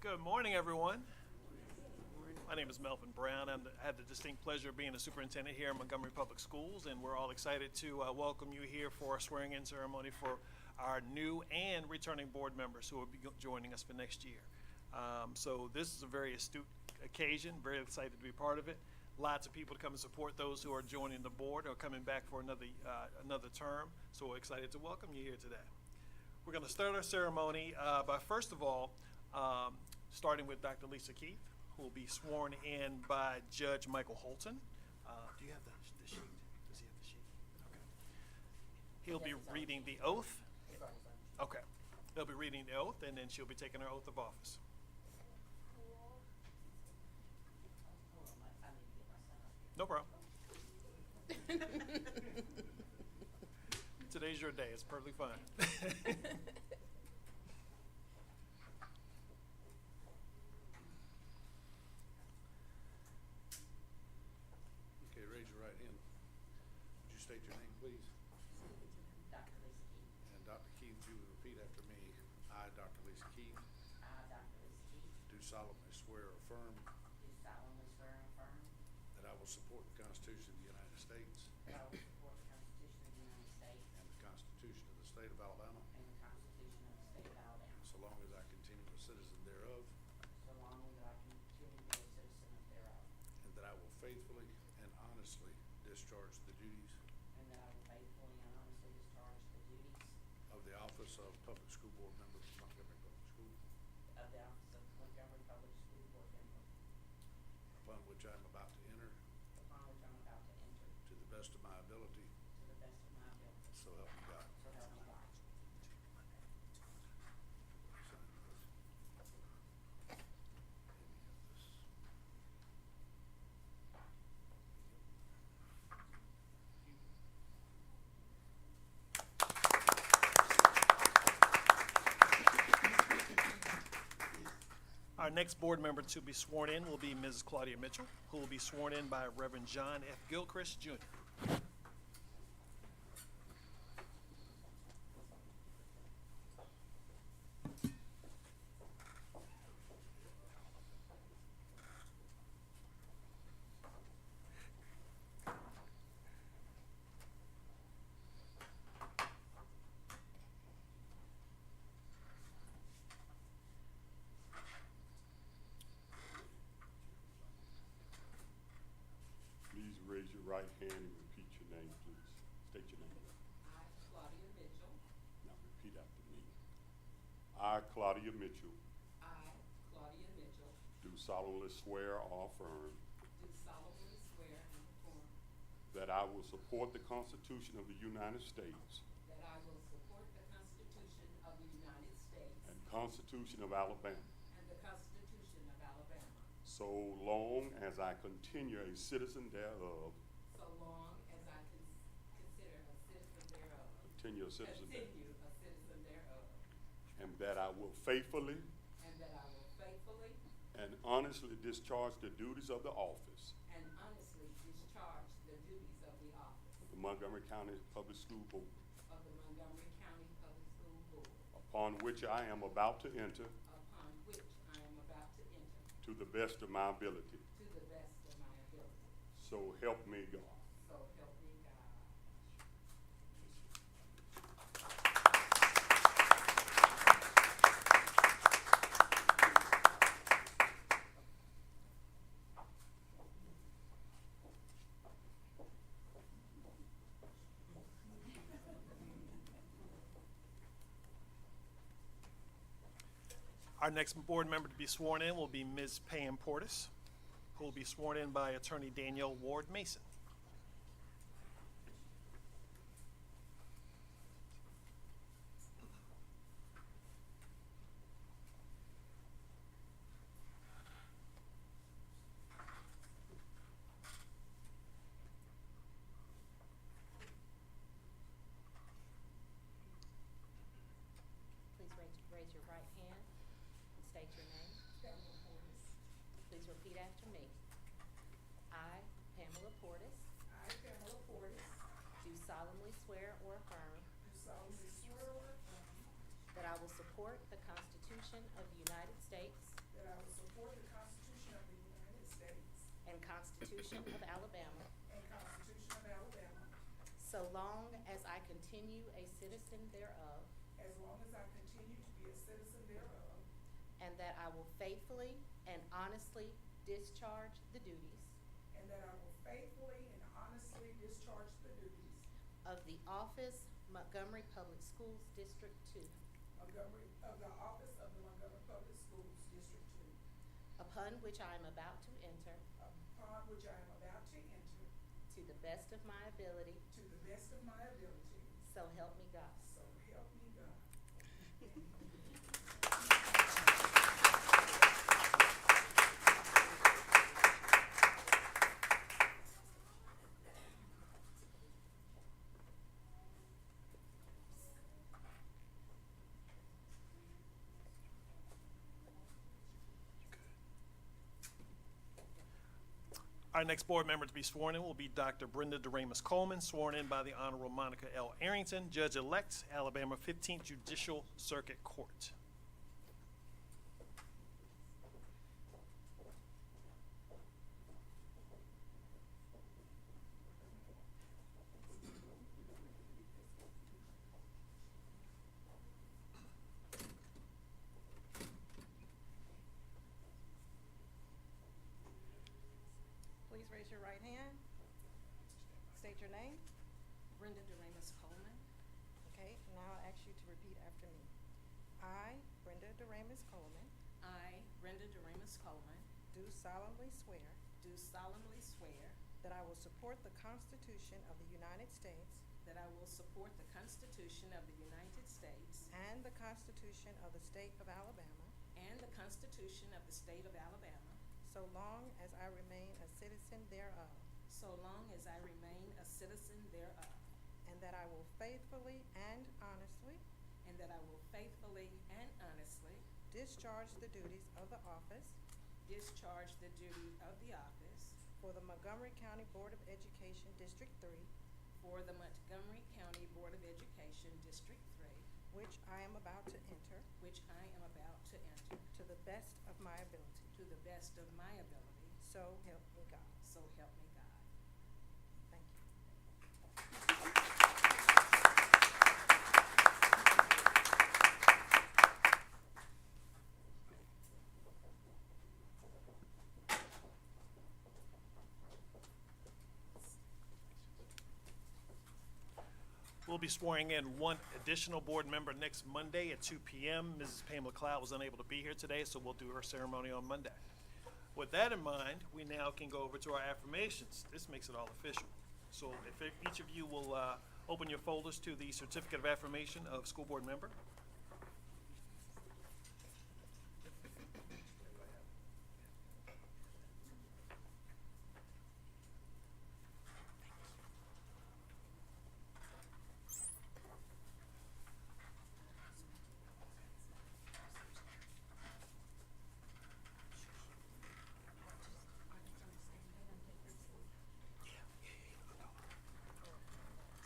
Good morning, everyone. My name is Melvin Brown. I have the distinct pleasure of being the superintendent here in Montgomery Public Schools, and we're all excited to welcome you here for a swearing-in ceremony for our new and returning board members who will be joining us for next year. So this is a very astute occasion, very excited to be part of it. Lots of people to come and support those who are joining the board or coming back for another term, so we're excited to welcome you here today. We're going to start our ceremony by first of all starting with Dr. Lisa Keith, who will be sworn in by Judge Michael Holton. Do you have the sheet? Does he have the sheet? Okay. He'll be reading the oath. Okay. He'll be reading the oath, and then she'll be taking her oath of office. No problem. Today's your day. It's perfectly fine. Okay, raise your right hand. Would you state your name, please? Dr. Lisa Keith. And Dr. Keith, you would repeat after me. I, Dr. Lisa Keith, I, Dr. Lisa Keith, do solemnly swear or affirm do solemnly swear and affirm that I will support the Constitution of the United States that I will support the Constitution of the United States and the Constitution of the State of Alabama, and the Constitution of the State of Alabama, so long as I continue a citizen thereof, so long as I continue to be a citizen thereof, and that I will faithfully and honestly discharge the duties and that I will faithfully and honestly discharge the duties of the office of Public School Board Member for Montgomery Public School, of the office of Montgomery Public School Board Member, upon which I am about to enter upon which I'm about to enter, to the best of my ability, to the best of my ability, so help me God. so help me God. Sign this. Our next board member to be sworn in will be Ms. Claudia Mitchell, who will be sworn in by Reverend John F. Gilchrist, Jr. Please raise your right hand and repeat your name, please. State your name. I, Claudia Mitchell, Now repeat after me. I, Claudia Mitchell, do solemnly swear or affirm do solemnly swear and affirm that I will support the Constitution of the United States that I will support the Constitution of the United States and Constitution of Alabama, and the Constitution of Alabama, so long as I continue a citizen thereof, so long as I consider a citizen thereof, continue a citizen thereof, continue a citizen thereof, and that I will faithfully and that I will faithfully and honestly discharge the duties of the office and honestly discharge the duties of the office of the Montgomery County Public School Board, of the Montgomery County Public School Board, upon which I am about to enter upon which I am about to enter to the best of my ability. to the best of my ability. So help me God. So help me God. Our next board member to be sworn in will be Ms. Pam Portis, who will be sworn in by Attorney Danielle Ward Mason. Please raise your right hand and state your name. Please repeat after me. I, Pamela Portis, do solemnly swear or affirm that I will support the Constitution of the United States that and Constitution of Alabama, and Constitution of Alabama, so long as I continue a citizen thereof, as long as I continue to be a citizen thereof, and that I will faithfully and honestly discharge the duties and that I will faithfully and honestly discharge the duties of the office Montgomery Public Schools District 2, of the office of the Montgomery Public Schools District 2, upon which I am about to enter, upon which I am about to enter, to the best of my ability, to the best of my ability, so help me God. so help me God. Our next board member to be sworn in will be Dr. Brenda DeRamus Coleman, sworn in by the Honorable Monica L. Arrington, Judge-elect, Alabama 15th Judicial Circuit Court. Please raise your right hand. State your name. Brenda DeRamus Coleman, Okay, now I'll ask you to repeat after me. I, Brenda DeRamus Coleman, I, Brenda DeRamus Coleman, do solemnly swear do solemnly swear that I will support the Constitution of the United States that I will support the Constitution of the United States and the Constitution of the State of Alabama, and the Constitution of the State of Alabama, so long as I remain a citizen thereof, so long as I remain a citizen thereof, and that I will faithfully and honestly and that I will faithfully and honestly discharge the duties of the office discharge the duty of the office for the Montgomery County Board of Education District 3, for the Montgomery County Board of Education District 3, which I am about to enter, which I am about to enter, to the best of my ability. to the best of my ability, So help me God. so help me God. Thank you. We'll be swearing in one additional board member next Monday at 2 p.m. Mrs. Pamela Cloud was unable to be here today, so we'll do her ceremony on Monday. With that in mind, we now can go over to our affirmations. This makes it all official. So if each of you will open your folders to the certificate of affirmation of school board member.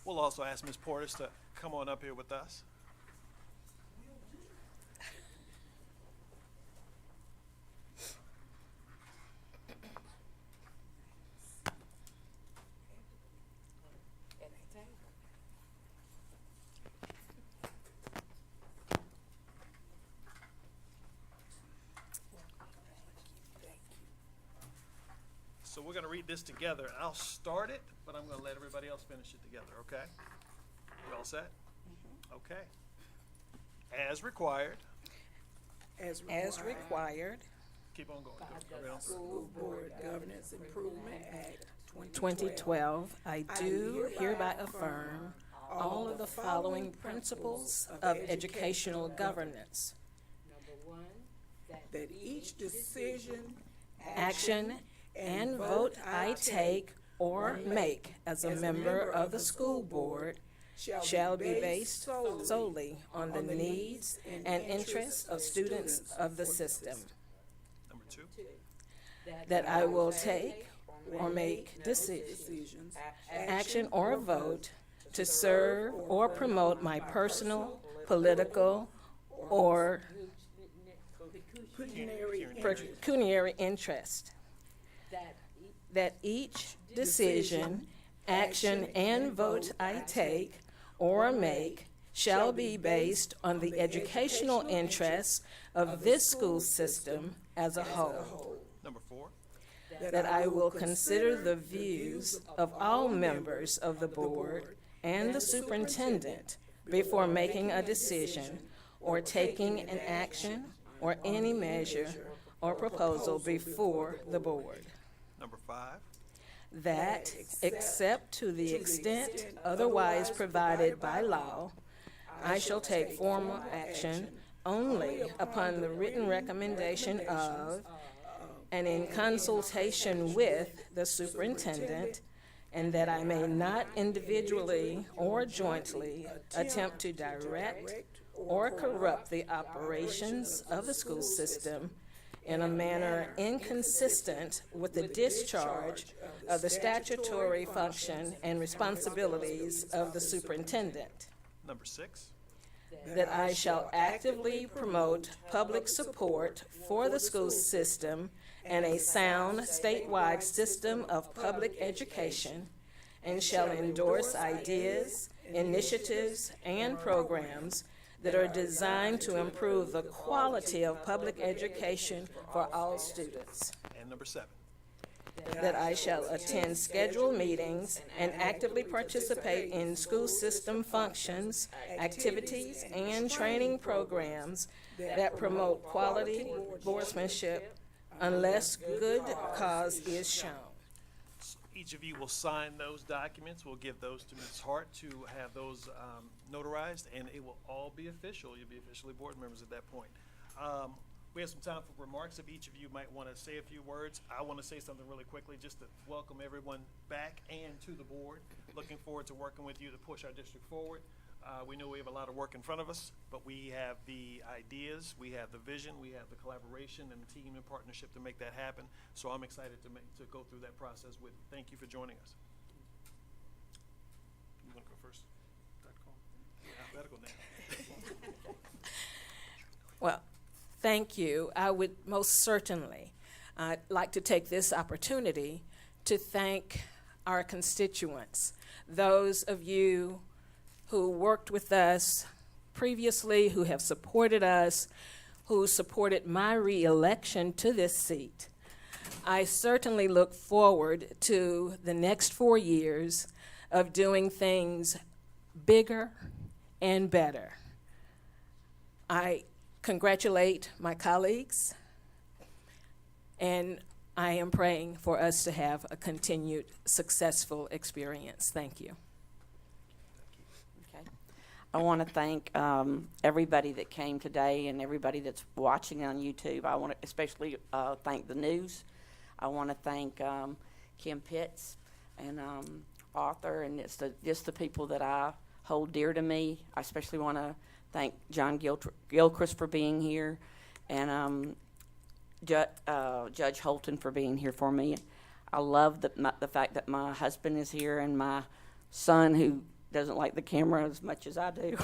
We'll also ask Ms. Portis to come on up here with us. So we're gonna read this together. I'll start it, but I'm gonna let everybody else finish it together, okay? You all set? Okay. As required, As As required required keep on going. by Everybody the else? School Board Governance Improvement Act 2012, I do hereby affirm all of the following principles of educational governance. Number one, that each decision, Action and vote I take or make as a member of the school board shall be based solely on the needs and interests of students of the system. Number two, That I will take or make decisions, action or vote to serve or promote my personal, political, or pecuniary Pecuniary interest, pecuniary interest. that each decision, action, and vote I take or make shall be based on the educational interests of this school system as a whole. Number 4, That I will consider the views of all members of the board and the superintendent before making a decision or taking an action or any measure or proposal before the board. number 5, That, except to the extent otherwise provided by law, I shall take formal action only upon the written recommendation of and in consultation with the superintendent, and that I may not individually or jointly attempt to direct or corrupt the operations of the school system in a manner inconsistent with the discharge of the statutory function and responsibilities of the superintendent. number 6, That I shall actively promote public support for the school system and a sound statewide system of public education, and shall endorse ideas, initiatives, and programs that are designed to improve the quality of public education for all students. and number 7, That I shall attend scheduled meetings and actively participate in school system functions, activities, and training programs that promote quality boardsmanship unless good cause is shown. each of you will sign those documents. We'll give those to Ms. Hart to have those notarized, and it will all be official. You'll be officially board members at that point. We have some time for remarks. If each of you might want to say a few words, I want to say something really quickly just to welcome everyone back and to the board. Looking forward to working with you to push our district forward. We know we have a lot of work in front of us, but we have the ideas, we have the vision, we have the collaboration and the team and partnership to make that happen. So I'm excited to go through that process with you. Thank you for joining us. You want to go first? Alphabetical now. Well, thank you. I would most certainly like to take this opportunity to thank our constituents, those of you who worked with us previously, who have supported us, who supported my reelection to this seat. I certainly look forward to the next 4 years of doing things bigger and better. I congratulate my colleagues, and I am praying for us to have a continued successful experience. Thank you. Okay. I want to thank everybody that came today and everybody that's watching on YouTube. I want to especially thank the news. I want to thank Kim Pitts and Arthur, and it's just the people that I hold dear to me. I especially want to thank John Gilchrist for being here, and Judge Holton for being here for me. I love the fact that my husband is here and my son, who doesn't like the camera as much as I do.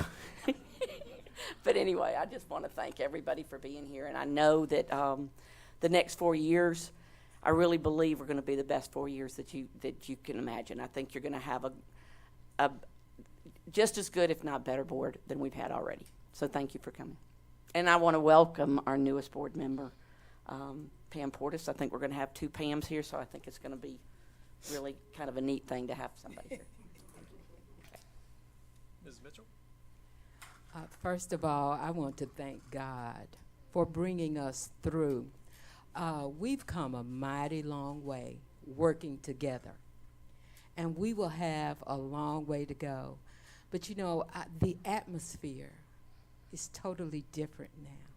But anyway, I just want to thank everybody for being here, and I know that the next 4 years, I really believe we're going to be the best 4 years that you can imagine. I think you're going to have a just as good, if not better, board than we've had already. So thank you for coming. And I want to welcome our newest board member, Pam Portis. I think we're going to have 2 Pams here, so I think it's going to be really kind of a neat thing to have somebody here. Ms. Mitchell? First of all, I want to thank God for bringing us through. We've come a mighty long way working together, and we will have a long way to go. But you know, the atmosphere is totally different now.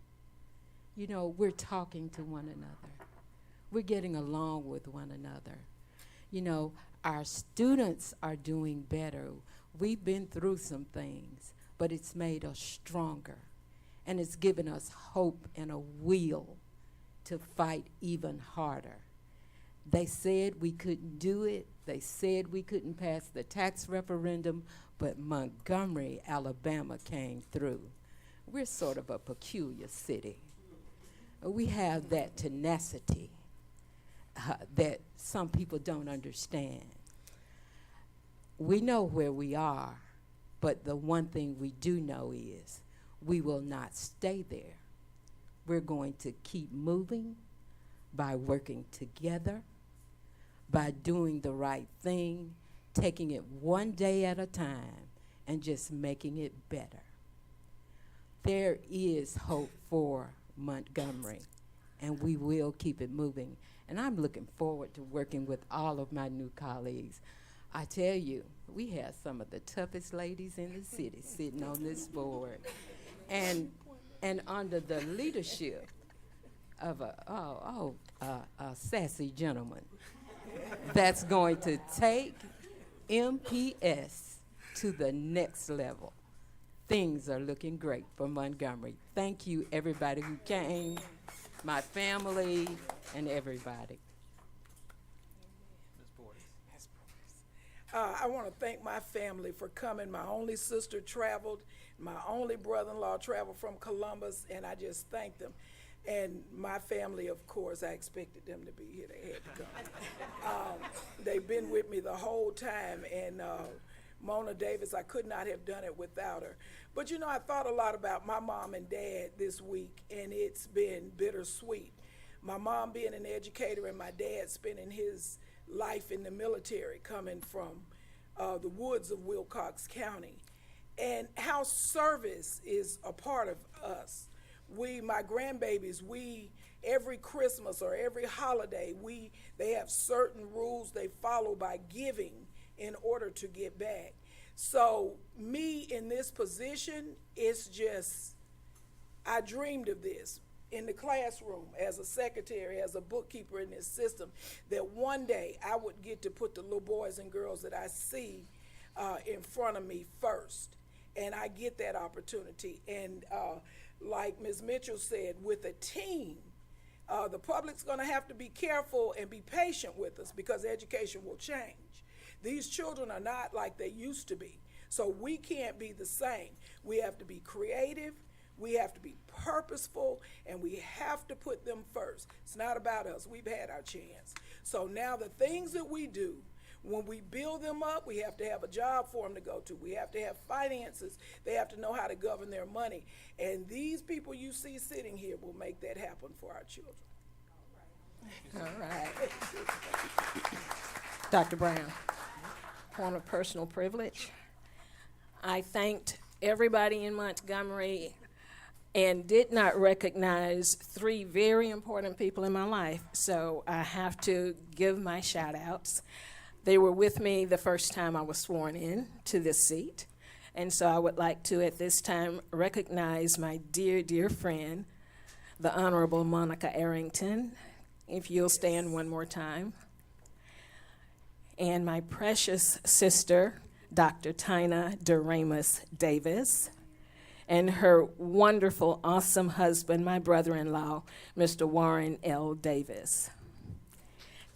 You know, we're talking to one another. We're getting along with one another. You know, our students are doing better. We've been through some things, but it's made us stronger, and it's given us hope and a will to fight even harder. They said we couldn't do it. They said we couldn't pass the tax referendum, but Montgomery, Alabama came through. We're sort of a peculiar city. We have that tenacity. that some people don't understand. We know where we are, but the one thing we do know is we will not stay there. We're going to keep moving by working together, by doing the right thing, taking it one day at a time, and just making it better. There is hope for Montgomery, and we will keep it moving. And I'm looking forward to working with all of my new colleagues. I tell you, we have some of the toughest ladies in the city sitting on this board. And under the leadership of a sassy gentleman that's going to take MPS to the next level. Things are looking great for Montgomery. Thank you, everybody who came, my family, and everybody. Ms. Boyd. I want to thank my family for coming. My only sister traveled. My only brother-in-law traveled from Columbus, and I just thank them. And my family, of course, I expected them to be here. They had to come. They've been with me the whole time, and Mona Davis, I could not have done it without her. But you know, I thought a lot about my mom and dad this week, and it's been bittersweet. My mom being an educator and my dad spending his life in the military, coming from the woods of Wilcox County, and how service is a part of us. We, my grandbabies, every Christmas or every holiday, they have certain rules they follow by giving in order to get back. So me in this position, it's just, I dreamed of this in the classroom as a secretary, as a bookkeeper in this system, that one day I would get to put the little boys and girls that I see in front of me first. And I get that opportunity. And like Ms. Mitchell said, with a team, the public's gonna have to be careful and be patient with us because education will change. These children are not like they used to be. So we can't be the same. We have to be creative, we have to be purposeful, and we have to put them first. It's not about us, we've had our chance. So now the things that we do, when we build them up, we have to have a job for them to go to. We have to have finances. They have to know how to govern their money. And these people you see sitting here will make that happen for our children. All right. Dr. Brown, point of personal privilege. I thanked everybody in Montgomery and did not recognize three very important people in my life. So I have to give my shout outs. They were with me the first time I was sworn in to this seat. And so I would like to, at this time, recognize my dear, dear friend, the Honorable Monica Arrington, if you'll stand one more time. And my precious sister, Dr. Tina Doremus Davis, and her wonderful, awesome husband, my brother-in-law, Mr. Warren L. Davis.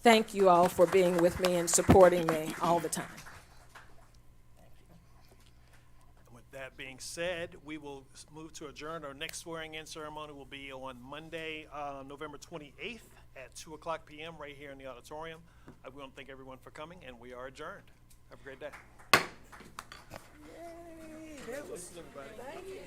Thank you all for being with me and supporting me all the time. With that being said, we will move to adjourn. Our next swearing-in ceremony will be on Monday, November 28th at 2:00 p.m. right here in the auditorium. I want to thank everyone for coming, and we are adjourned. Have a great day. Yay, that was, thank you.